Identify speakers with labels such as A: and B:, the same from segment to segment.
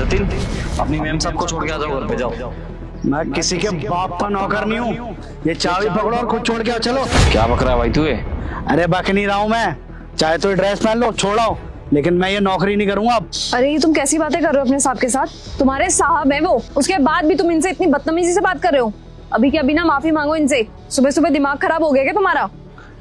A: जतिन, अपनी मैम साहब को छोड़ के आ जाओ, घर पे जाओ।
B: मैं किसी के बाप का नौकर नहीं हूँ। ये चाबी पकड़ो और खुद छोड़ के आओ, चलो।
A: क्या बक रहा है भाई तू ये?
B: अरे बक नहीं रहा हूँ मैं, चाहे तो ड्रेस पहन लो, छोड़ाओ, लेकिन मैं ये नौकरी नहीं करूंगा अब।
C: अरे ये तुम कैसी बातें कर रहे हो अपने साहब के साथ? तुम्हारे साहब है वो, उसके बाद भी तुम इनसे इतनी बदतमीजी से बात कर रहे हो। अभी के अभी ना माफी मांगो इनसे। सुबह सुबह दिमाग खराब हो गया क्या तुम्हारा?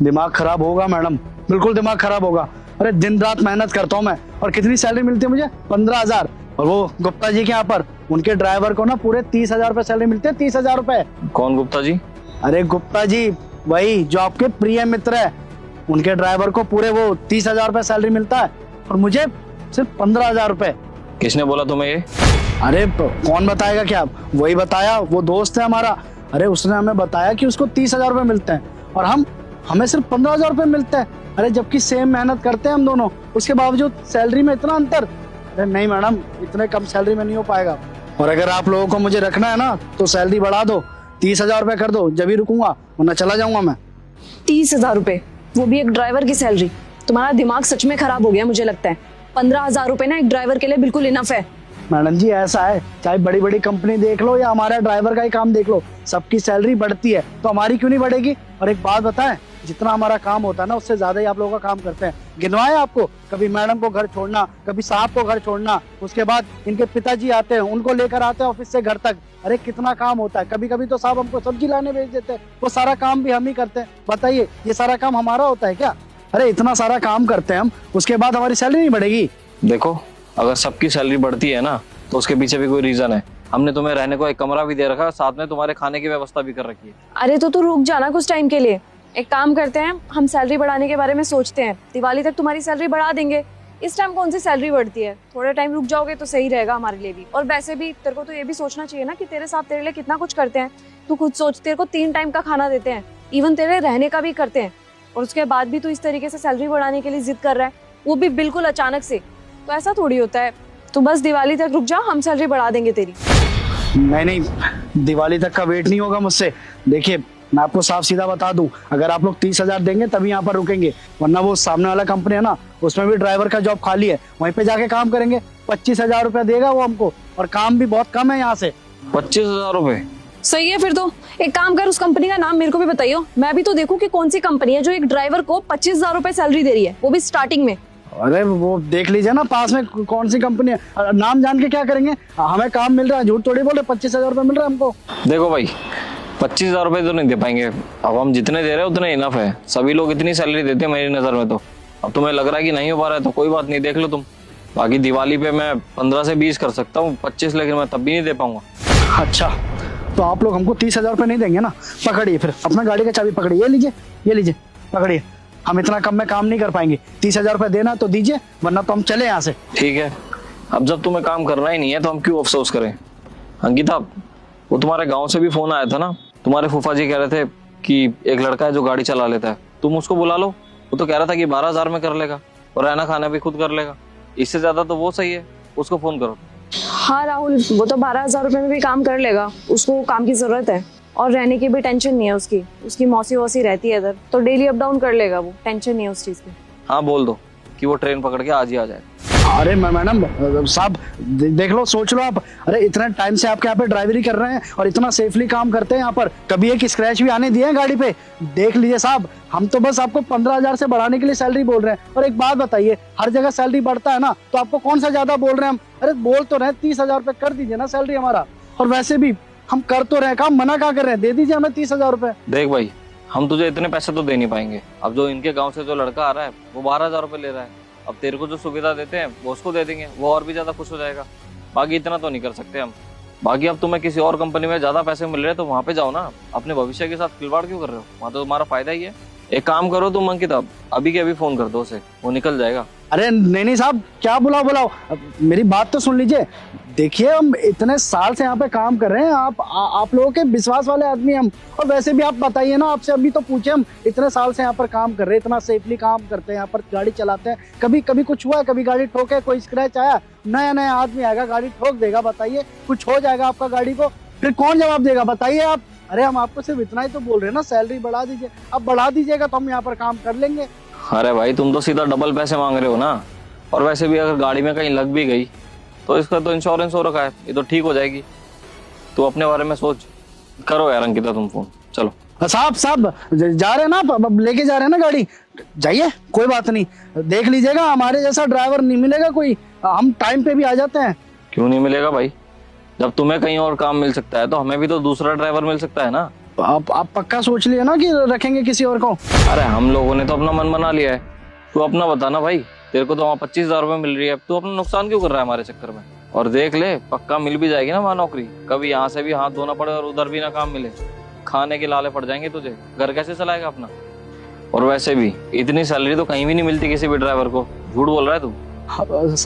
B: दिमाग खराब होगा मैडम, बिल्कुल दिमाग खराब होगा। अरे दिन रात मेहनत करता हूँ मैं, और कितनी सैलरी मिलती है मुझे? 15,000। और वो गुप्ता जी के यहाँ पर उनके ड्राइवर को ना पूरे 30,000 रुपए सैलरी मिलती है। 30,000 रुपए।
A: कौन गुप्ता जी?
B: अरे गुप्ता जी वही जो आपके प्रिय मित्र है, उनके ड्राइवर को पूरे वो 30,000 रुपए सैलरी मिलता है, और मुझे सिर्फ 15,000 रुपए।
A: किसने बोला तुम्हें ये?
B: अरे कौन बताएगा? क्या वही बताया, वो दोस्त है हमारा। अरे उसने हमें बताया कि उसको 30,000 रुपए मिलते हैं और हमें सिर्फ 15,000 रुपए मिलते हैं। अरे जबकि सेम मेहनत करते हैं हम दोनों, उसके बावजूद सैलरी में इतना अंतर। अरे नहीं मैडम, इतने कम सैलरी में नहीं हो पाएगा। और अगर आप लोगों को मुझे रखना है ना तो सैलरी बढ़ा दो, 30,000 रुपए कर दो, जब ही रुकूंगा, वरना चला जाऊंगा मैं।
C: 30,000 रुपए, वो भी एक ड्राइवर की सैलरी? तुम्हारा दिमाग सच में खराब हो गया मुझे लगता है। 15,000 रुपए ना एक ड्राइवर के लिए बिल्कुल इनफ है।
B: मैडम जी ऐसा है, चाहे बड़ी बड़ी कंपनी देख लो या हमारा ड्राइवर का ही काम देख लो, सबकी सैलरी बढ़ती है, तो हमारी क्यों नहीं बढ़ेगी? और एक बात बताएं, जितना हमारा काम होता है ना उससे ज्यादा ही आप लोगों का काम करते हैं। गिनवाए आपको, कभी मैडम को घर छोड़ना, कभी साहब को घर छोड़ना, उसके बाद इनके पिताजी आते हैं, उनको लेकर आते हैं ऑफिस से घर तक। अरे कितना काम होता है। कभी कभी तो साहब हमको सब्जी लाने भेज देते हैं, वो सारा काम भी हम ही करते हैं। बताइए, ये सारा काम हमारा होता है क्या? अरे इतना सारा काम करते हैं हम, उसके बाद हमारी सैलरी नहीं बढ़ेगी?
A: देखो, अगर सबकी सैलरी बढ़ती है ना तो उसके पीछे भी कोई रीजन है। हमने तुम्हें रहने को एक कमरा भी दे रखा है, साथ में तुम्हारे खाने की व्यवस्था भी कर रखी है।
C: अरे तो तू रुक जाना कुछ टाइम के लिए। एक काम करते हैं, हम सैलरी बढ़ाने के बारे में सोचते हैं। दिवाली तक तुम्हारी सैलरी बढ़ा देंगे। इस टाइम कौन सी सैलरी बढ़ती है? थोड़ा टाइम रुक जाओगे तो सही रहेगा हमारे लिए भी। और वैसे भी तेरे को तो ये भी सोचना चाहिए ना कि तेरे साथ तेरे लिए कितना कुछ करते हैं। तू खुद सोच, तेरे को 3 टाइम का खाना देते हैं, इवन तेरे रहने का भी करते हैं, और उसके बाद भी तू इस तरीके से सैलरी बढ़ाने के लिए जिद कर रहा है, वो भी बिल्कुल अचानक से। तो ऐसा थोड़ी होता है। तू बस दिवाली तक रुक जा, हम सैलरी बढ़ा देंगे तेरी।
B: नहीं, दिवाली तक का वेट नहीं होगा मुझसे। देखिए मैं आपको साफ सीधा बता दूं, अगर आप लोग 30,000 देंगे तभी यहाँ पर रुकेंगे, वरना वो सामने वाला कंपनी है ना, उसमें भी ड्राइवर का जॉब खाली है, वहीं पे जाके काम करेंगे। 25,000 रुपया देगा वो हमको, और काम भी बहुत कम है यहाँ से।
A: 25,000 रुपए?
C: सही है फिर तो। एक काम कर, उस कंपनी का नाम मेरे को भी बताइयो, मैं भी तो देखूं कि कौन सी कंपनी है जो एक ड्राइवर को 25,000 रुपए सैलरी दे रही है, वो भी स्टार्टिंग में।
B: अरे वो देख लीजिए ना पास में कौन सी कंपनी है। नाम जान के क्या करेंगे? हमें काम मिल रहा है, झूठ थोड़ी बोले। 25,000 रुपए मिल रहा है हमको।
A: देखो भाई, 25,000 रुपए तो नहीं दे पाएंगे। अब हम जितने दे रहे हैं उतने इनफ है। सभी लोग इतनी सैलरी देते हैं मेरी नजर में। तो अब तुम्हें लग रहा है कि नहीं हो पा रहा है तो कोई बात नहीं, देख लो तुम। बाकी दिवाली पे मैं 15 से 20 कर सकता हूँ, 25 लेकिन मैं तब भी नहीं दे पाऊंगा।
B: अच्छा, तो आप लोग हमको 30,000 रुपए नहीं देंगे ना? पकड़िए फिर अपना गाड़ी का चाबी पकड़िए, ये लीजिए पकड़िए। हम इतना कम में काम नहीं कर पाएंगे। 30,000 रुपए देना तो दीजिए, वरना तो हम चले यहाँ से।
A: ठीक है, अब जब तुम्हें काम करना ही नहीं है तो हम क्यों अफसोस करें। अंकिता, वो तुम्हारे गाँव से भी फोन आया था ना, तुम्हारे फूफा जी कह रहे थे कि एक लड़का है जो गाड़ी चला लेता है, तुम उसको बुला लो। वो तो कह रहा था कि 12,000 में कर लेगा और रहना खाना भी खुद कर लेगा। इससे ज्यादा तो वो सही है, उसको फोन करो।
C: हाँ राहुल, वो तो 12,000 रुपए में भी काम कर लेगा। उसको काम की जरूरत है और रहने की भी टेंशन नहीं है। उसकी मौसी वौसी रहती है इधर, तो डेली अप डाउन कर लेगा वो, टेंशन नहीं है उस चीज की।
A: हाँ बोल दो कि वो ट्रेन पकड़ के आज ही आ जाए।
B: अरे मैडम साहब देख लो, सोच लो आप। अरे इतने टाइम से आपके यहाँ पे ड्राइवरी कर रहे हैं और इतना सेफली काम करते हैं यहाँ पर, कभी एक स्क्रैच भी आने दिए हैं गाड़ी पे? देख लीजिए साहब, हम तो बस आपको 15,000 से बढ़ाने के लिए सैलरी बोल रहे हैं। और एक बात बताइए, हर जगह सैलरी बढ़ता है ना, तो आपको कौन सा ज्यादा बोल रहे हैं हम? अरे बोल तो रहे 30,000 रुपए कर दीजिए ना सैलरी हमारा। और वैसे भी हम कर तो रहे काम, मना क्या कर रहे हैं? दे दीजिए हमें 30,000 रुपए।
A: देख भाई, हम तुझे इतने पैसे तो दे नहीं पाएंगे। अब जो इनके गाँव से जो लड़का आ रहा है वो 12,000 रुपए ले रहा है। अब तेरे को जो सुविधा देते हैं वो उसको दे देंगे, वो और भी ज्यादा खुश हो जाएगा। बाकी इतना तो नहीं कर सकते हम। बाकी अब तुम्हें किसी और कंपनी में ज्यादा पैसे मिल रहे हैं तो वहां पे जाओ ना। अपने भविष्य के साथ खिलवाड़ क्यों कर रहे हो? वहां तो तुम्हारा फायदा ही है। एक काम करो तुम अंकिता, अभी के अभी फोन कर दो उसे, वो निकल जाएगा।
B: अरे नहीं साहब, क्या बुलाओ, मेरी बात तो सुन लीजिए। देखिए हम इतने साल से यहाँ पे काम कर रहे हैं, आप लोगों के विश्वास वाले आदमी हम। और वैसे भी आप बताइए ना, आपसे अभी तो पूछे, हम इतने साल से यहाँ पर काम कर रहे हैं, इतना सेफली काम करते हैं, यहाँ पर गाड़ी चलाते हैं। कभी कुछ हुआ है? कभी गाड़ी ठोके, कोई स्क्रैच आया? नया आदमी आएगा गाड़ी ठोक देगा, बताइए कुछ हो जाएगा आपका गाड़ी को, फिर कौन जवाब देगा? बताइए आप। अरे हम आपको सिर्फ इतना ही तो बोल रहे हैं ना, सैलरी बढ़ा दीजिए। अब बढ़ा दीजिएगा तो हम यहाँ पर काम कर लेंगे।
A: अरे भाई, तुम तो सीधा डबल पैसे मांग रहे हो ना। और वैसे भी अगर गाड़ी में कहीं लग भी गई तो इसका तो इंश्योरेंस हो रखा है, ये तो ठीक हो जाएगी। तू अपने बारे में सोच। करो यार अंकिता तुम फोन, चलो।
B: साहब साहब जा रहे हैं ना, अब लेके जा रहे हैं ना गाड़ी, जाइए कोई बात नहीं। देख लीजिएगा हमारे जैसा ड्राइवर नहीं मिलेगा कोई, हम टाइम पे भी आ जाते हैं।
A: क्यों नहीं मिलेगा भाई? जब तुम्हें कहीं और काम मिल सकता है तो हमें भी तो दूसरा ड्राइवर मिल सकता है ना।
B: आप पक्का सोच लिए ना कि रखेंगे किसी और को?
A: अरे हम लोगों ने तो अपना मन बना लिया है, तू अपना बता ना भाई। तेरे को तो वहाँ 25,000 रुपये मिल रही है, तू अपना नुकसान क्यों कर रहा है हमारे चक्कर में? और देख ले, पक्का मिल भी जाएगी ना वहाँ नौकरी। कभी यहाँ से भी हाथ धोना पड़े और उधर भी ना काम मिले, खाने के लाले पड़ जाएंगे तुझे, घर कैसे चलाएगा अपना? और वैसे भी इतनी सैलरी तो कहीं भी नहीं मिलती किसी भी ड्राइवर को। झूठ बोल रहा है तू।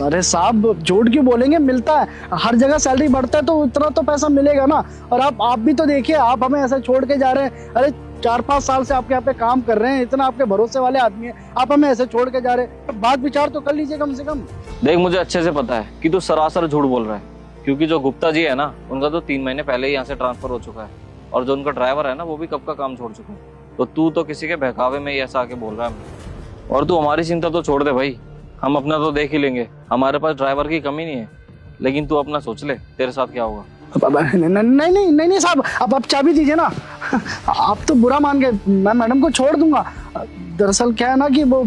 B: अरे साहब झूठ क्यों बोलेंगे, मिलता है, हर जगह सैलरी बढ़ता है तो उतना तो पैसा मिलेगा ना। और आप भी तो देखिए, आप हमें ऐसे छोड़ के जा रहे हैं। अरे 4-5 साल से आपके यहाँ पे काम कर रहे हैं, इतना आपके भरोसे वाले आदमी है, आप हमें ऐसे छोड़ के जा रहे हैं। बात विचार तो कर लीजिए कम से कम।
A: देख मुझे अच्छे से पता है कि तू सरासर झूठ बोल रहा है, क्योंकि जो गुप्ता जी है ना, उनका तो 3 महीने पहले ही यहाँ से ट्रांसफर हो चुका है, और जो उनका ड्राइवर है ना वो भी कब का काम छोड़ चुका है। तो तू तो किसी के बहकावे में ही ऐसा आके बोल रहा है। और तू हमारी चिंता तो छोड़ दे भाई, हम अपना तो देख ही लेंगे, हमारे पास ड्राइवर की कमी नहीं है। लेकिन तू अपना सोच ले, तेरे साथ क्या होगा।
B: नहीं साहब, अब आप चाबी दीजिए ना। आप तो बुरा मान गए, मैं मैडम को छोड़ दूंगा। दरअसल क्या है ना कि वो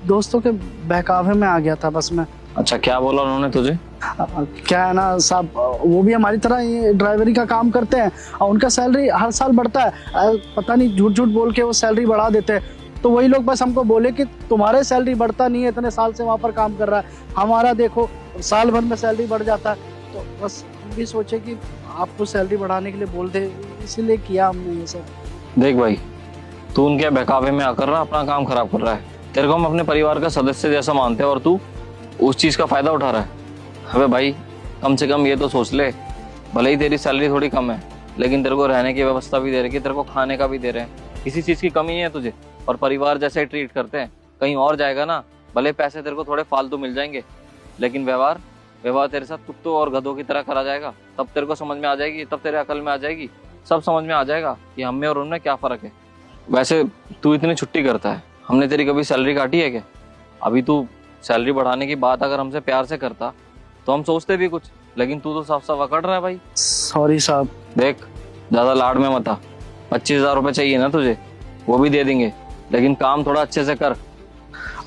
B: दोस्तों के बहकावे में आ गया था बस मैं।
A: अच्छा क्या बोला उन्होंने तुझे?
B: क्या है ना साहब, वो भी हमारी तरह ये ड्राइवरी का काम करते हैं और उनका सैलरी हर साल बढ़ता है। पता नहीं झूठ झूठ बोल के वो सैलरी बढ़ा देते हैं। तो वही लोग बस हमको बोले कि तुम्हारे सैलरी बढ़ता नहीं है, इतने साल से वहाँ पर काम कर रहा है, हमारा देखो साल भर में सैलरी बढ़ जाता है। तो बस हम भी सोचे कि आपको सैलरी बढ़ाने के लिए बोल दे, इसीलिए किया हमने ये सब।
A: देख भाई, तू उनके बहकावे में आकर ना अपना काम खराब कर रहा है। तेरे को हम अपने परिवार का सदस्य जैसा मानते हैं और तू उस चीज का फायदा उठा रहा है। अबे भाई कम से कम ये तो सोच ले, भले ही तेरी सैलरी थोड़ी कम है, लेकिन तेरे को रहने की व्यवस्था भी दे रहे हैं, तेरे को खाने का भी दे रहे हैं, किसी चीज की कमी नहीं है तुझे। और परिवार जैसे ट्रीट करते हैं। कहीं और जाएगा ना, भले पैसे तेरे को थोड़े फालतू मिल जाएंगे, लेकिन व्यवहार तेरे साथ कुत्तों और गधों की तरह करा जाएगा। तब तेरे को समझ में आ जाएगी, तब तेरे अकल में आ जाएगी, सब समझ में आ जाएगा कि हम में और उनमें क्या फर्क है। वैसे तू इतनी छुट्टी करता है, हमने तेरी कभी सैलरी काटी है क्या? अभी तू सैलरी बढ़ाने की बात अगर हमसे प्यार से करता तो हम सोचते भी कुछ, लेकिन तू तो साफ साफ अकड़ रहा है भाई।
B: सॉरी साहब।
A: देख ज्यादा लाड में मत आ, 25,000 रुपये चाहिए ना तुझे, वो भी दे देंगे, लेकिन काम थोड़ा अच्छे से कर।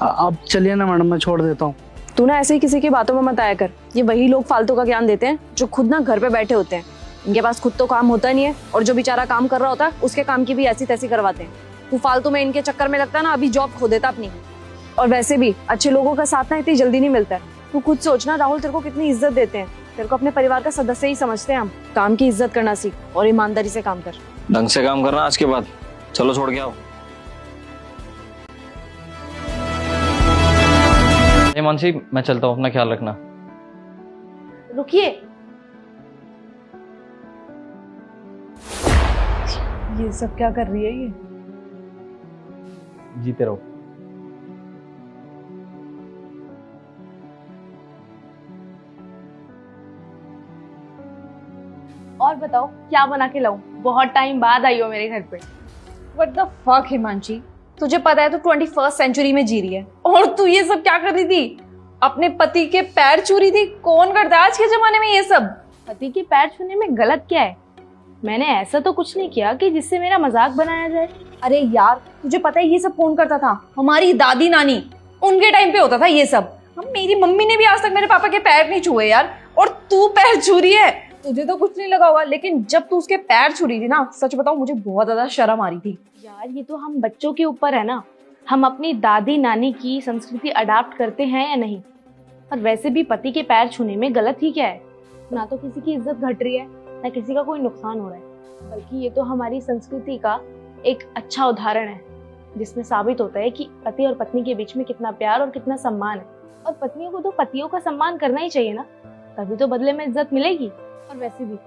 B: आप चलिए ना मैडम, मैं छोड़ देता हूँ।
C: तू ना ऐसे ही किसी की बातों में मत आया कर। ये वही लोग फालतू का ज्ञान देते हैं जो खुद ना घर पे बैठे होते हैं। इनके पास खुद तो काम होता नहीं है, और जो बेचारा काम कर रहा होता है उसके काम की भी ऐसी तैसी करवाते हैं। तू फालतू में इनके चक्कर में लगता है ना, अभी जॉब खो देता अपनी। और वैसे भी अच्छे लोगों का साथ ना इतनी जल्दी नहीं मिलता है। तू खुद सोचना राहुल, तेरे को कितनी इज्जत देते हैं, तेरे को अपने परिवार का सदस्य ही समझते हैं हम। काम की इज्जत करना सीख और ईमानदारी से काम कर।
A: ढंग से काम करना आज के बाद। चलो छोड़ के आओ। मानसी मैं चलता हूँ, अपना ख्याल रखना।
C: रुकिए, ये सब क्या कर रही है ये?
A: जीते रहो।
D: और बताओ क्या बना के लाऊं? बहुत टाइम बाद आई हो मेरे घर पे।
C: What the fuck हिमांशी, तुझे पता है तू 21st सेंचुरी में जी रही है, और तू ये सब क्या कर रही थी? अपने पति के पैर छू रही थी। कौन करता है आज के जमाने में ये सब?
D: पति के पैर छूने में गलत क्या है? मैंने ऐसा तो कुछ नहीं किया कि जिससे मेरा मजाक बनाया जाए।
C: अरे यार तुझे पता है ये सब कौन करता था? हमारी दादी नानी, उनके टाइम पे होता था ये सब। मेरी मम्मी ने भी आज तक मेरे पापा के पैर नहीं छुए यार, और तू पैर छू रही है। तुझे तो कुछ नहीं लगा होगा, लेकिन जब तू उसके पैर छू रही थी ना, सच बताऊं मुझे बहुत ज्यादा शर्म आ रही थी।
D: यार ये तो हम बच्चों के ऊपर है ना, हम अपनी दादी नानी की संस्कृति अडाप्ट करते हैं या नहीं। और वैसे भी पति के पैर छूने में गलत ही क्या है? ना तो किसी की इज्जत घट रही है, ना किसी का कोई नुकसान हो रहा है, बल्कि ये तो हमारी संस्कृति का एक अच्छा उदाहरण है, जिसमें साबित होता है कि पति और पत्नी के बीच में कितना प्यार और कितना सम्मान है। और पत्नियों को तो पतियों का सम्मान करना ही चाहिए ना, तभी तो बदले में इज्जत मिलेगी। और वैसे भी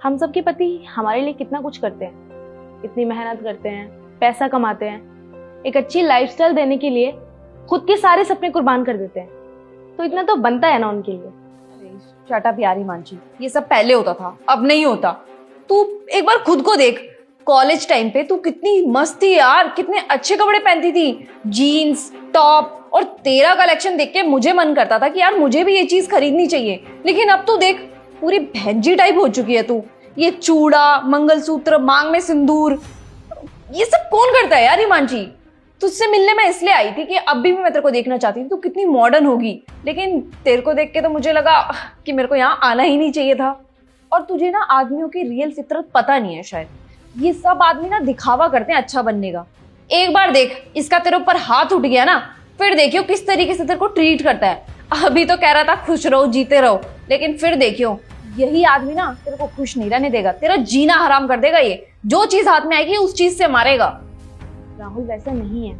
D: हम सबके पति हमारे लिए कितना कुछ करते हैं, इतनी मेहनत करते हैं, पैसा कमाते हैं, एक अच्छी लाइफस्टाइल देने के लिए खुद के सारे सपने कुर्बान कर देते हैं। तो इतना तो बनता है ना उनके लिए।
C: शट अप यार हिमांशी, ये सब पहले होता था, अब नहीं होता। तू एक बार खुद को देख, कॉलेज टाइम पे तू कितनी मस्त थी यार, कितने अच्छे कपड़े पहनती थी, जीन्स टॉप, और तेरा कलेक्शन देख के मुझे मन करता था कि यार मुझे भी ये चीज खरीदनी चाहिए। लेकिन अब तू देख, पूरी भैंजी टाइप हो चुकी है तू। ये चूड़ा, मंगलसूत्र, मांग में सिंदूर, ये सब कौन करता है यार हिमांशी? तुझसे मिलने मैं इसलिए आई थी कि अब भी मैं तेरे को देखना चाहती थी तू कितनी मॉडर्न होगी, लेकिन तेरे को देख के तो मुझे लगा कि मेरे को यहाँ आना ही नहीं चाहिए था। और तुझे ना आदमियों की रियल फितरत पता नहीं है शायद। ये सब आदमी ना दिखावा करते हैं अच्छा बनने का। एक बार देख, इसका तेरे ऊपर हाथ उठ गया ना, फिर देखियो किस तरीके से तेरे को ट्रीट करता है। अभी तो कह रहा था खुश रहो, जीते रहो, लेकिन फिर देखियो यही आदमी ना तेरे को खुश नहीं रहने देगा, तेरा जीना हराम कर देगा। ये जो चीज हाथ में आएगी उस चीज से मारेगा।
D: राहुल वैसा नहीं है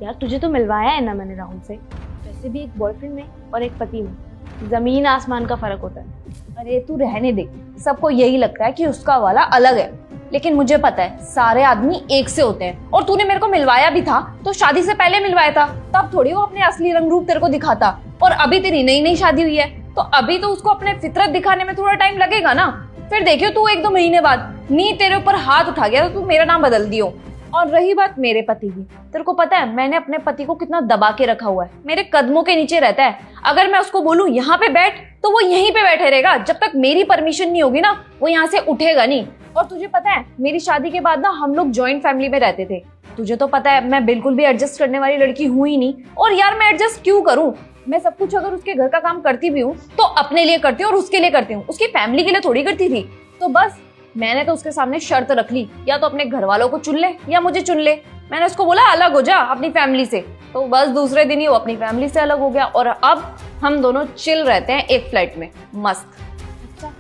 D: यार, तुझे तो मिलवाया है ना मैंने राहुल से। वैसे भी एक बॉयफ्रेंड में और एक पति में जमीन आसमान का फर्क होता है।
C: अरे तू रहने दे, सबको यही लगता है कि उसका वाला अलग है, लेकिन मुझे पता है सारे आदमी एक से होते हैं। और तूने मेरे को मिलवाया भी था तो शादी से पहले मिलवाया था, तब थोड़ी वो अपने असली रंग रूप तेरे को दिखाता। और अभी तेरी नई नई शादी हुई है तो अभी तो उसको अपने फितरत दिखाने में थोड़ा टाइम लगेगा ना। फिर देखियो तू 1-2 महीने बाद नी तेरे ऊपर हाथ उठा गया तो तू मेरा नाम बदल दियो। और रही बात मेरे पति की, तेरे को पता है मैंने अपने पति को कितना दबा के रखा हुआ है, मेरे कदमों के नीचे रहता है। अगर मैं उसको बोलूं यहाँ पे बैठ तो वो यहीं पे बैठे रहेगा, जब तक मेरी परमिशन नहीं होगी ना वो यहाँ से उठेगा नहीं। और तुझे पता है मेरी शादी के बाद ना हम लोग जॉइंट फैमिली में रहते थे। तुझे तो पता है मैं बिल्कुल भी एडजस्ट करने वाली लड़की हूं ही नहीं। और यार मैं एडजस्ट क्यों करूं? मैं सब कुछ अगर उसके घर का काम करती भी हूँ तो अपने लिए करती हूँ और उसके लिए करती हूँ, उसकी फैमिली के लिए थोड़ी करती थी। तो बस मैंने तो उसके सामने शर्त रख ली, या तो अपने घर वालों को चुन ले या मुझे चुन ले। मैंने उसको बोला अलग हो जा अपनी फैमिली से, तो बस दूसरे दिन ही वो अपनी फैमिली से अलग हो गया। और अब हम दोनों चिल रहते हैं एक फ्लैट में मस्त।
D: अच्छा,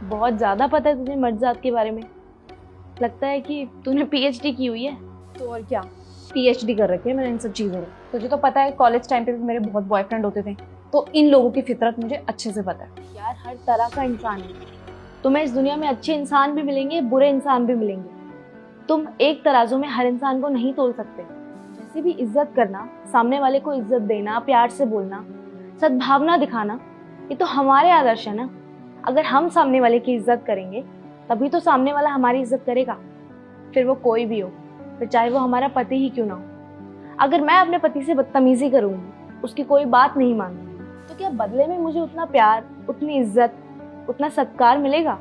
D: बहुत ज्यादा पता है तुझे मर्द जात के बारे में। लगता है कि तूने पीएचडी की हुई है।
C: तो और क्या, पीएचडी कर रखी है मैंने इन सब चीजों में। तुझे तो पता है कॉलेज टाइम पे भी मेरे बहुत बॉयफ्रेंड होते थे, तो इन लोगों की फितरत मुझे अच्छे से पता है।
D: यार हर तरह का इंसान है, तुम्हें इस दुनिया में अच्छे इंसान भी मिलेंगे, बुरे इंसान भी मिलेंगे। तुम एक तराजू में हर इंसान को नहीं तोल सकते। वैसे भी इज्जत करना, सामने वाले को इज्जत देना, प्यार से बोलना, सद्भावना दिखाना, ये तो हमारे आदर्श है ना। अगर हम सामने वाले की इज्जत करेंगे तभी तो सामने वाला हमारी इज्जत करेगा, फिर वो कोई भी हो, फिर चाहे वो हमारा पति ही क्यों ना हो। अगर मैं अपने पति से बदतमीजी करूंगी, उसकी कोई बात नहीं मानूंगी, तो क्या बदले में मुझे उतना प्यार, उतनी इज्जत, उतना सत्कार मिलेगा?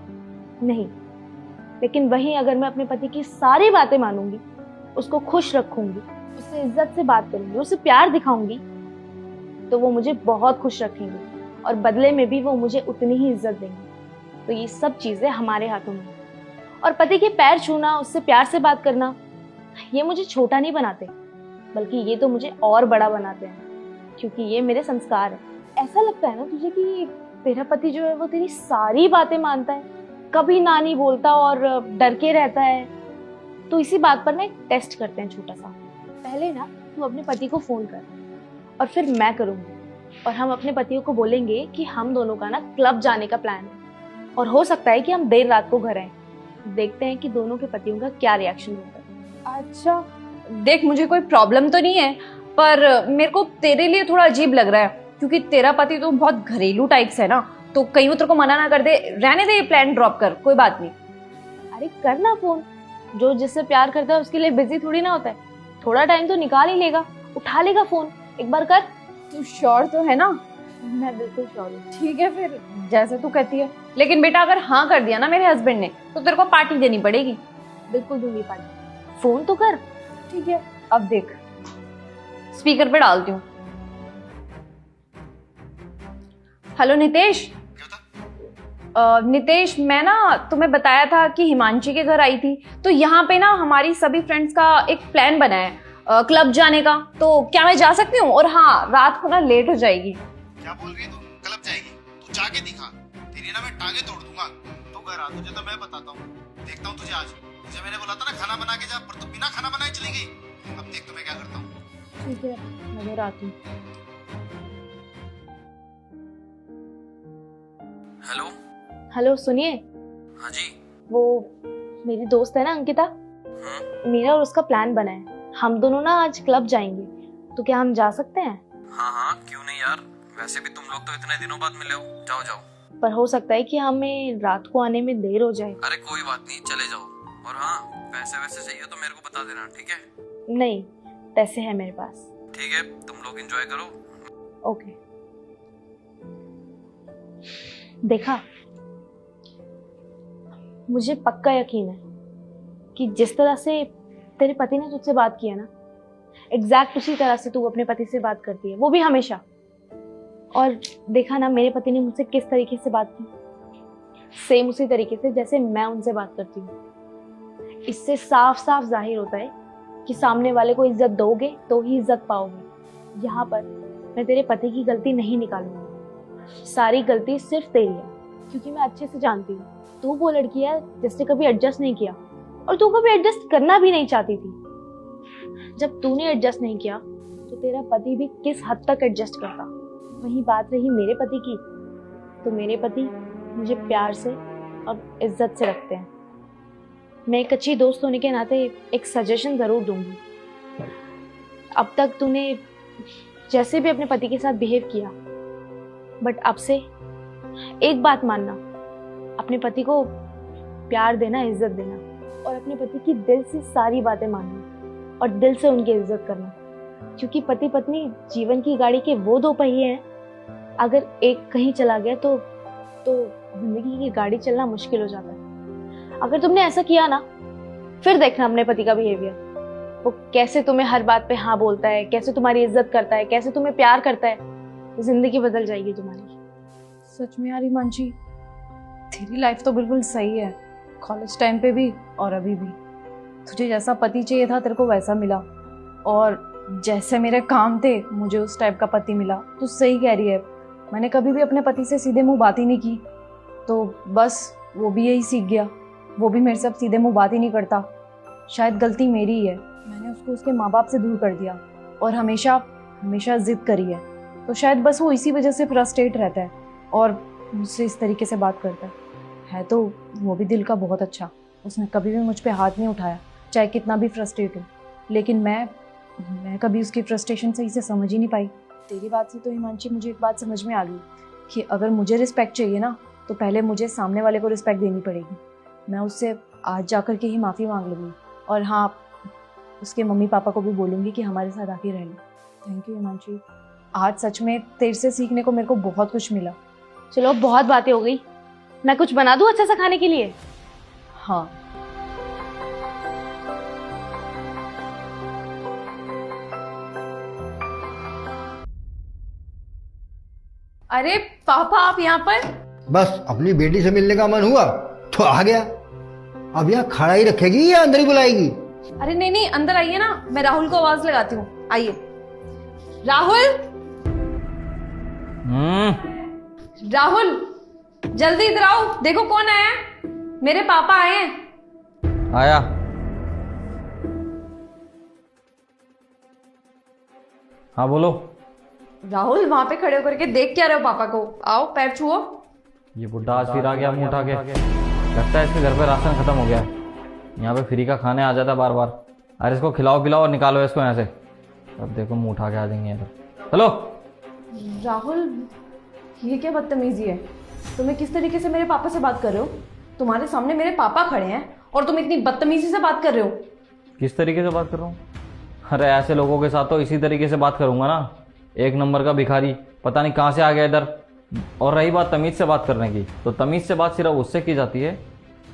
D: नहीं। लेकिन वहीं अगर मैं अपने पति की सारी बातें मानूंगी, उसको खुश रखूंगी, उससे इज्जत से बात करूंगी, उसे प्यार दिखाऊंगी, तो वो मुझे बहुत खुश रखेंगे और बदले में भी वो मुझे उतनी ही इज्जत देंगे। तो ये सब चीजें हमारे हाथों में। और पति के पैर छूना, उससे प्यार से बात करना, ये मुझे छोटा नहीं बनाते, बल्कि ये तो मुझे और बड़ा बनाते हैं, क्योंकि ये मेरे संस्कार है। ऐसा लगता है ना तुझे कि तेरा पति जो है वो तेरी सारी बातें मानता है, कभी ना नहीं बोलता और डर के रहता है। तो इसी बात पर ना एक टेस्ट करते हैं छोटा सा। पहले ना तू अपने पति को फोन कर और फिर मैं करूंगी, और हम अपने पतियों को बोलेंगे कि हम दोनों का ना क्लब जाने का प्लान है, और हो सकता है कि हम देर रात को घर आए। देखते हैं कि दोनों के पतियों का क्या रिएक्शन होता है।
C: अच्छा देख, मुझे कोई प्रॉब्लम तो नहीं है, पर मेरे को तेरे लिए थोड़ा अजीब लग रहा है, क्योंकि तेरा पति तो बहुत घरेलू टाइप से है ना। तो कहीं वो तेरे को मना ना कर दे, रहने दे, ये प्लान ड्रॉप कर, कोई बात नहीं।
D: अरे करना फोन, जो जिससे प्यार करता है उसके लिए बिजी थोड़ी ना होता है, थोड़ा टाइम तो निकाल ही लेगा, उठा लेगा फोन, एक बार कर।
C: तू श्योर तो है ना?
D: मैं बिल्कुल श्योर हूँ।
C: ठीक है फिर, जैसे तू कहती है। लेकिन बेटा अगर हाँ कर दिया ना मेरे हस्बैंड ने, तो तेरे को पार्टी देनी पड़ेगी।
D: बिल्कुल दूंगी पार्टी, फोन तो कर।
C: ठीक है, अब देख स्पीकर पे डालती हूँ। हेलो नितेश। नितेश, मैं ना तुम्हें बताया था कि हिमांशी के घर आई थी, तो यहाँ पे ना हमारी सभी फ्रेंड्स का एक प्लान बना है क्लब जाने का। तो क्या मैं जा सकती हूँ? और हाँ, रात को ना लेट हो जाएगी।
E: क्या बोल रही है तू? क्लब जाएगी? तू जाके दिखा, तेरी ना मैं टांगे तोड़ दूंगा। तू घर आ, तुझे तो मैं बताता हूँ, देखता हूँ तुझे आज। तुझे मैंने बोला था ना खाना बना के जा, पर तू बिना खाना बनाए चली गई। अब देख तो मैं क्या करता हूँ।
D: ठीक है, मैं घर आती हूँ।
A: हेलो।
D: हेलो सुनिए।
A: हाँ जी।
D: वो मेरी दोस्त है ना अंकिता, मेरा और उसका प्लान बना है, हम दोनों ना आज क्लब जाएंगे, तो क्या हम जा सकते हैं?
A: हाँ हाँ, क्यों नहीं यार, वैसे भी तुम लोग तो इतने दिनों बाद मिले हो, जाओ जाओ।
D: पर हो सकता है कि हमें रात को आने में देर हो जाए।
A: अरे कोई बात नहीं, चले जाओ, और हाँ, पैसे वैसे चाहिए तो मेरे को बता देना, ठीक है?
D: नहीं, पैसे हैं मेरे पास।
A: ठीक है, तुम लोग एंजॉय करो।
D: ओके। देखा, मुझे पक्का यकीन है कि जिस तरह से तेरे पति ने तुझसे बात किया ना, एग्जैक्ट उसी तरह से तू अपने पति से बात करती है, वो भी हमेशा। और देखा ना मेरे पति ने मुझसे किस तरीके से बात की, सेम उसी तरीके से जैसे मैं उनसे बात करती हूँ। इससे साफ साफ जाहिर होता है कि सामने वाले को इज्जत दोगे तो ही इज्जत पाओगे। यहाँ पर मैं तेरे पति की गलती नहीं निकालूंगी, सारी गलती सिर्फ तेरी है, क्योंकि मैं अच्छे से जानती हूँ तू वो लड़की है जिसने कभी एडजस्ट नहीं किया, और तू कभी एडजस्ट करना भी नहीं चाहती थी। जब तूने एडजस्ट नहीं किया तो तेरा पति भी किस हद तक एडजस्ट करता। वहीं बात रही मेरे पति की, तो मेरे पति मुझे प्यार से और इज्जत से रखते हैं। मैं एक अच्छी दोस्त होने के नाते एक सजेशन जरूर दूंगी। अब तक तूने जैसे भी अपने पति के साथ बिहेव किया, बट अब से एक बात मानना, अपने पति को प्यार देना, इज्जत देना, और अपने पति की दिल से सारी बातें मानना और दिल से उनकी इज्जत करना। क्योंकि पति पत्नी जीवन की गाड़ी के वो दो पहिए हैं, अगर एक कहीं चला गया तो जिंदगी की गाड़ी चलना मुश्किल हो जाता है। अगर तुमने ऐसा किया ना, फिर देखना अपने पति का बिहेवियर, वो कैसे तुम्हें हर बात पे हाँ बोलता है, कैसे तुम्हारी इज्जत करता है, कैसे तुम्हें प्यार करता है। जिंदगी बदल जाएगी तुम्हारी।
C: सच में यार हिमांशी, तेरी लाइफ तो बिल्कुल सही है, कॉलेज टाइम पे भी और अभी भी। तुझे जैसा पति चाहिए था तेरे को वैसा मिला, और जैसे मेरे काम थे मुझे उस टाइप का पति मिला। तू सही कह रही है, मैंने कभी भी अपने पति से सीधे मुंह बात ही नहीं की, तो बस वो भी यही सीख गया। वो भी मेरे से अब सीधे मुंह बात ही नहीं करता। शायद गलती मेरी ही है, मैंने उसको उसके माँ बाप से दूर कर दिया और हमेशा हमेशा जिद करी है। तो शायद बस वो इसी वजह से फ्रस्ट्रेट रहता है और मुझसे इस तरीके से बात करता है। तो वो भी दिल का बहुत अच्छा, उसने कभी भी मुझ पे हाथ नहीं उठाया, चाहे कितना भी फ्रस्ट्रेट हो। लेकिन मैं कभी उसकी फ्रस्ट्रेशन सही से समझ ही नहीं पाई। तेरी बात से तो हिमांशी मुझे एक बात समझ में आ गई कि अगर मुझे रिस्पेक्ट चाहिए ना, तो पहले मुझे सामने वाले को रिस्पेक्ट देनी पड़ेगी। मैं उससे आज जाकर के ही माफ़ी मांग लूँगी, और हाँ, उसके मम्मी पापा को भी बोलूँगी कि हमारे साथ आके रह लें। थैंक यू हिमांशी, आज सच में तेरे से सीखने को मेरे को बहुत कुछ मिला।
D: चलो बहुत बातें हो गई, मैं कुछ बना दूं अच्छा सा खाने के लिए?
C: हाँ,
F: अरे पापा आप यहाँ पर?
G: बस अपनी बेटी से मिलने का मन हुआ तो आ गया। अब यहाँ खड़ा ही रखेगी या अंदर ही बुलाएगी?
F: अरे नहीं नहीं, अंदर आइए ना, मैं राहुल को आवाज लगाती हूँ। आइए राहुल। राहुल जल्दी इधर आओ, देखो कौन आया है। मेरे पापा आए हैं।
A: आया। हाँ बोलो।
F: राहुल वहां पे खड़े होकर के देख क्या रहे हो पापा को? आओ पैर छुओ।
A: ये बुड्ढा आज फिर आ गया मुंह उठा के। लगता है इसके घर पे राशन खत्म हो गया है, यहाँ पे फ्री का खाने आ जाता है बार बार। अरे इसको खिलाओ पिलाओ और निकालो इसको यहाँ से। अब देखो मुंह उठा के आ जाएंगे यहाँ पर। चलो।
F: राहुल ये क्या बदतमीजी है? तुम्हें किस तरीके से मेरे पापा से बात कर रहे हो? तुम्हारे सामने मेरे पापा खड़े हैं और तुम इतनी बदतमीजी से बात कर रहे हो।
A: किस तरीके से बात कर रहा हूँ? अरे ऐसे लोगों के साथ तो इसी तरीके से बात करूंगा ना। एक नंबर का भिखारी, पता नहीं कहाँ से आ गया इधर। और रही बात तमीज़ से बात करने की, तो तमीज़ से बात सिर्फ उससे की जाती है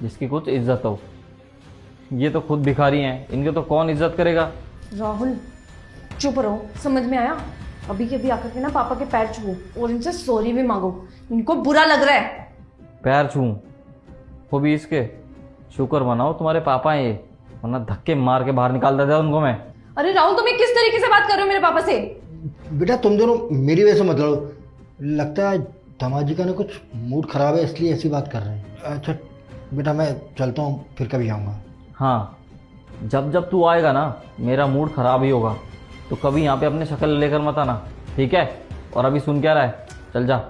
A: जिसकी कुछ इज्जत हो। ये तो खुद भिखारी हैं, इनके तो कौन इज्जत करेगा।
F: राहुल चुप रहो, समझ में आया? अभी के अभी आकर के ना पापा के पैर छुओ और इनसे सॉरी भी मांगो, इनको बुरा लग रहा है।
A: पैर छूं वो भी इसके? शुक्र मनाओ तुम्हारे पापा हैं ये, वरना धक्के मार के बाहर निकाल देता उनको मैं।
F: अरे राहुल तुम किस तरीके से बात कर रहे हो मेरे पापा से?
G: बेटा तुम दोनों मेरी वजह से मत लड़ो, लगता है दामाद जी का ना कुछ मूड खराब है इसलिए ऐसी बात कर रहे हैं। अच्छा बेटा मैं चलता हूँ, फिर कभी आऊँगा।
A: हाँ, जब जब तू आएगा ना मेरा मूड खराब ही होगा, तो कभी यहाँ पे अपने शक्ल लेकर मत आना, ठीक है? और अभी सुन क्या रहा है, चल जा।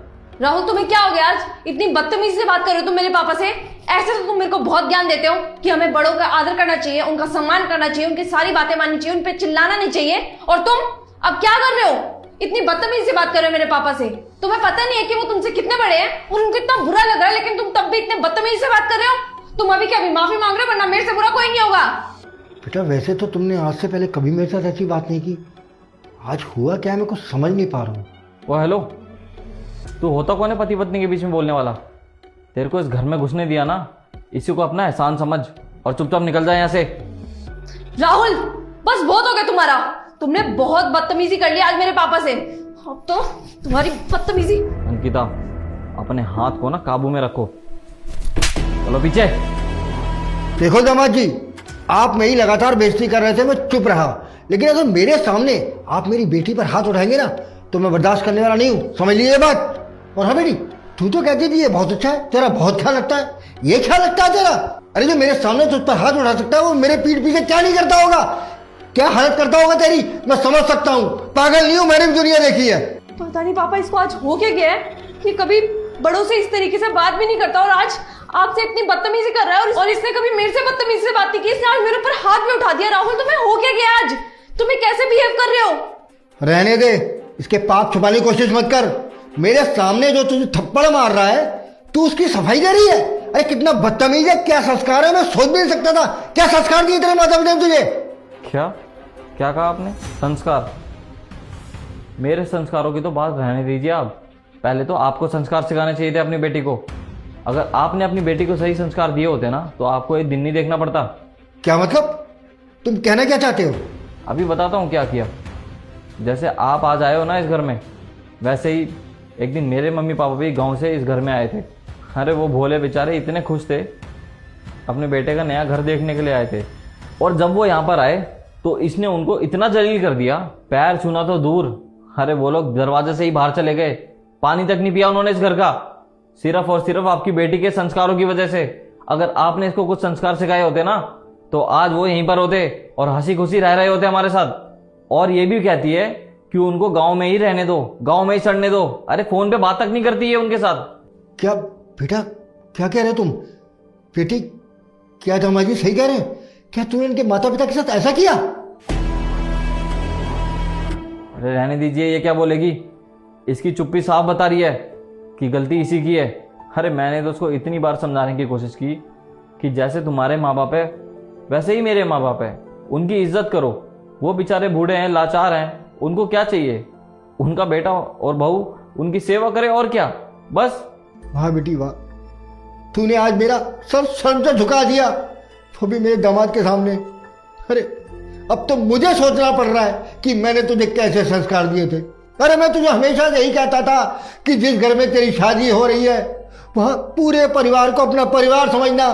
F: राहुल तुम्हें क्या हो गया आज? इतनी बदतमीजी से बात कर रहे हो तुम मेरे पापा से? ऐसे तो तुम मेरे को बहुत ज्ञान देते हो कि हमें बड़ों का आदर करना चाहिए, उनका सम्मान करना चाहिए, उनकी सारी बातें माननी चाहिए, उन पे चिल्लाना नहीं चाहिए। और तुम अब क्या कर रहे हो? इतनी बदतमीजी से बात कर रहे हो मेरे पापा से। तुम्हें पता नहीं है कि वो तुमसे कितने बड़े हैं और उनको इतना बुरा लग रहा है, लेकिन तुम तब भी इतने बदतमीजी से बात कर रहे हो। तुम अभी क्या भी माफी मांग रहे हो, वरना मेरे से बुरा कोई नहीं होगा।
G: बेटा वैसे तो तुमने आज से पहले कभी मेरे साथ ऐसी बात नहीं की, आज हुआ क्या है मैं कुछ समझ नहीं पा रहा हूँ।
A: वो हेलो, तू होता कौन है पति पत्नी के बीच में बोलने वाला? तेरे को इस घर में घुसने दिया ना, इसी को अपना एहसान समझ और चुपचाप निकल जाए यहाँ से।
F: राहुल बस बहुत हो गया तुम्हारा, तुमने बहुत बदतमीजी कर लिया आज मेरे पापा से। अब तो तुम्हारी बदतमीजी।
A: अंकिता, अपने हाथ को ना काबू में रखो। चलो पीछे।
G: देखो दामाद जी, आप मेरी लगातार बेइज्जती कर रहे थे, मैं चुप रहा, लेकिन अगर मेरे सामने आप मेरी बेटी पर हाथ उठाएंगे ना तो मैं बर्दाश्त करने वाला नहीं हूँ, समझ लीजिए बात। और हाँ बेटी, तू तो कहती थी ये बहुत अच्छा है, तेरा बहुत ख्याल रखता है, ये ख्याल रखता है तेरा? अरे जो मेरे सामने तुझ पर हाथ उठा सकता है वो मेरे पीठ पीछे क्या नहीं करता होगा, क्या हालत करता होगा तेरी, मैं समझ सकता हूँ। पागल नहीं हूँ, मैंने भी दुनिया देखी है।
F: पता नहीं पापा इसको आज हो क्या गया है कि कभी बड़ों से इस तरीके से बात भी नहीं करता और आज आपसे इतनी बदतमीजी कर रहा है। और इसने कभी मेरे से बदतमीजी से बात नहीं की, इसने आज मेरे ऊपर हाथ भी उठा दिया। राहुल तुम्हें हो क्या गया आज, तुम्हें कैसे बिहेव कर रहे हो?
G: रहने दे, इसके पाप छुपाने की कोशिश मत कर। मेरे सामने जो तुझे थप्पड़ मार रहा है तू उसकी सफाई दे रही है। अरे कितना बदतमीज है, क्या संस्कार है, मैं सोच भी नहीं सकता था। क्या संस्कार दिए तेरे माता पिता ने तुझे?
A: क्या क्या कहा आपने? संस्कार? मेरे संस्कारों की तो बात रहने दीजिए आप। पहले तो आपको संस्कार सिखाने चाहिए थे अपनी बेटी को। अगर आपने अपनी बेटी को सही संस्कार दिए होते ना तो आपको एक दिन नहीं देखना पड़ता।
G: क्या मतलब, तुम कहना क्या चाहते हो?
A: अभी बताता हूँ क्या किया। जैसे आप आज आए हो ना इस घर में, वैसे ही एक दिन मेरे मम्मी पापा भी गांव से इस घर में आए थे। अरे वो भोले बेचारे इतने खुश थे, अपने बेटे का नया घर देखने के लिए आए थे। और जब वो यहाँ पर आए तो इसने उनको इतना जलील कर दिया, पैर छूना तो दूर, अरे वो लोग दरवाजे से ही बाहर चले गए। पानी तक नहीं पिया उन्होंने इस घर का, सिर्फ और सिर्फ आपकी बेटी के संस्कारों की वजह से। अगर आपने इसको कुछ संस्कार सिखाए होते ना तो आज वो यहीं पर होते और हंसी खुशी रह रहे होते हमारे साथ। और ये भी कहती है कि उनको गांव में ही रहने दो, गांव में ही सड़ने दो। अरे फोन पे बात तक नहीं करती है उनके साथ। क्या
G: बेटा क्या कह रहे हो तुम? बेटी क्या दामाद जी सही कह रहे हैं? क्या तूने इनके माता पिता के साथ ऐसा किया?
A: अरे रहने दीजिए, ये क्या बोलेगी? इसकी चुप्पी साफ बता रही है कि गलती इसी की है। अरे मैंने तो उसको इतनी बार समझाने की कोशिश की कि जैसे तुम्हारे माँ बाप है वैसे ही मेरे माँ बाप है, उनकी इज्जत करो। वो बेचारे बूढ़े हैं, लाचार हैं, उनको क्या चाहिए? उनका बेटा और बहू उनकी सेवा करे और क्या, बस।
G: वाह बेटी वाह, तूने आज मेरा सर शर्म से झुका दिया, वो भी मेरे दामाद के सामने। अरे अब तो मुझे सोचना पड़ रहा है कि मैंने तुझे कैसे संस्कार दिए थे। अरे मैं तुझे हमेशा यही कहता था कि जिस घर में तेरी शादी हो रही है वहां पूरे परिवार को अपना परिवार समझना,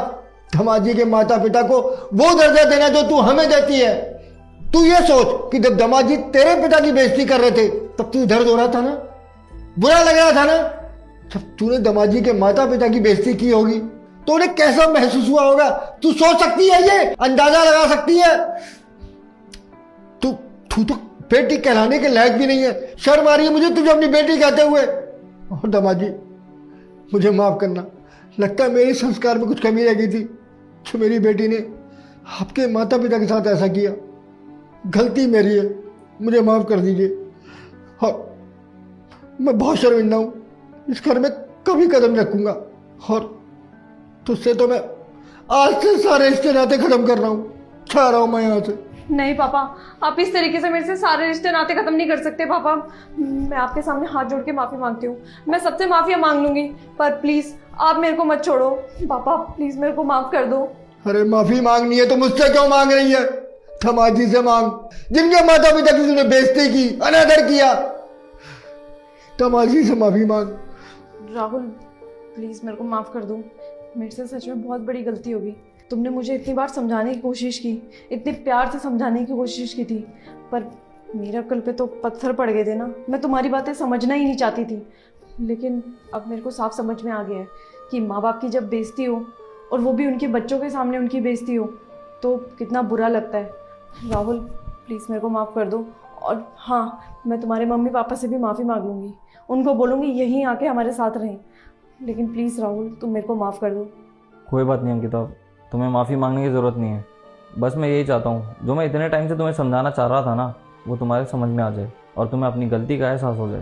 G: दामाद जी के माता पिता को वो दर्जा देना जो तू हमें देती है। तू ये सोच कि जब दामाद जी तेरे पिता की बेइज्जती कर रहे थे तब तुझे दर्द हो रहा था ना, बुरा लग रहा था ना। जब तूने दामाद जी के माता पिता की बेइज्जती की होगी तो उन्हें कैसा महसूस हुआ होगा, तू सोच सकती है, ये अंदाजा लगा सकती है। तू तो बेटी कहलाने के लायक भी नहीं है। शर्म आ रही है मुझे तुझे अपनी बेटी कहते हुए। और दामाद जी मुझे माफ करना, लगता है मेरे संस्कार में कुछ कमी रह गई थी जो मेरी बेटी ने आपके माता पिता के साथ ऐसा किया। गलती मेरी है, मुझे माफ कर दीजिए। और मैं बहुत शर्मिंदा हूँ, इस घर में कभी कदम रखूंगा। और तुझसे तो मैं आज से सारे रिश्ते नाते खत्म कर रहा हूँ, चाह रहा हूँ मैं यहाँ से।
F: नहीं पापा, आप इस तरीके से मेरे से सारे रिश्ते नाते खत्म नहीं कर सकते। पापा मैं आपके सामने हाथ जोड़ के माफी मांगती हूँ, मैं सबसे माफिया मांग लूंगी, पर प्लीज आप मेरे को मत छोड़ो। पापा प्लीज मेरे को माफ कर दो।
G: अरे माफी मांगनी है तो मुझसे क्यों मांग रही है? दामाद जी से मांग, जिनके माता पिता की तूने बेइज्जती की, अनादर किया। दामाद जी से माफी मांग।
F: राहुल प्लीज मेरे को माफ कर दो, मेरे से सच में बहुत बड़ी गलती होगी। तुमने मुझे इतनी बार समझाने की कोशिश की, इतने प्यार से समझाने की कोशिश की थी, पर मेरे अक्ल पे तो पत्थर पड़ गए थे ना। मैं तुम्हारी बातें समझना ही नहीं चाहती थी, लेकिन अब मेरे को साफ समझ में आ गया है कि माँ बाप की जब बेइज्जती हो और वो भी उनके बच्चों के सामने उनकी बेइज्जती हो तो कितना बुरा लगता है। राहुल प्लीज़ मेरे को माफ़ कर दो। और हाँ, मैं तुम्हारे मम्मी पापा से भी माफ़ी मांग लूँगी, उनको बोलूँगी यहीं आके हमारे साथ रहें, लेकिन प्लीज़ राहुल तुम मेरे को माफ़ कर दो।
A: कोई बात नहीं अंकिता, तुम्हें माफ़ी मांगने की ज़रूरत नहीं है। बस मैं यही चाहता हूँ, जो मैं इतने टाइम से तुम्हें समझाना चाह रहा था ना, वो तुम्हारे समझ में आ जाए और तुम्हें अपनी गलती का एहसास हो जाए।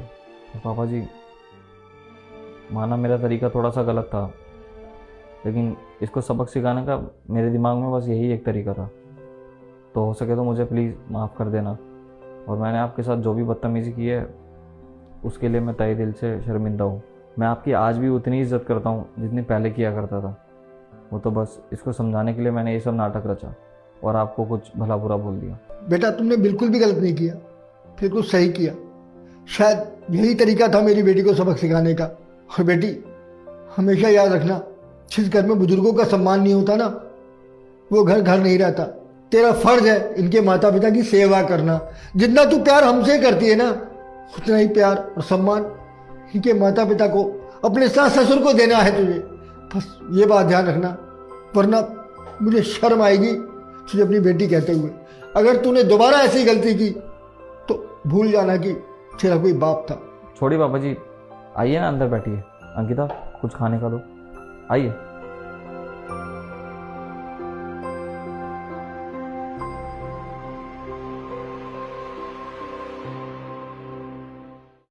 A: तो पापा जी, माना मेरा तरीका थोड़ा सा गलत था, लेकिन इसको सबक सिखाने का मेरे दिमाग में बस यही एक तरीका था। तो हो सके तो मुझे प्लीज़ माफ़ कर देना, और मैंने आपके साथ जो भी बदतमीज़ी की है उसके लिए मैं तहे दिल से शर्मिंदा हूँ। मैं आपकी आज भी उतनी इज्जत करता हूँ जितनी पहले किया करता था। वो तो बस इसको समझाने के लिए मैंने ये सब नाटक रचा और आपको कुछ भला बुरा बोल दिया।
G: बेटा तुमने बिल्कुल भी गलत नहीं किया, फिर कुछ सही किया। शायद यही तरीका था मेरी बेटी को सबक सिखाने का। और बेटी हमेशा याद रखना, जिस घर में बुजुर्गों का सम्मान नहीं होता ना, वो घर घर नहीं रहता। तेरा फर्ज है इनके माता पिता की सेवा करना। जितना तू प्यार हमसे करती है ना, उतना ही प्यार और सम्मान इनके माता पिता को, अपने सास ससुर को देना है तुझे। बस ये बात ध्यान रखना, वरना मुझे शर्म आएगी तुझे अपनी बेटी कहते हुए। अगर तूने दोबारा ऐसी गलती की तो भूल जाना कि तेरा कोई बाप था।
A: छोड़िए पापा जी, आइए ना अंदर बैठिए। अंकिता कुछ खाने का दो, आइए।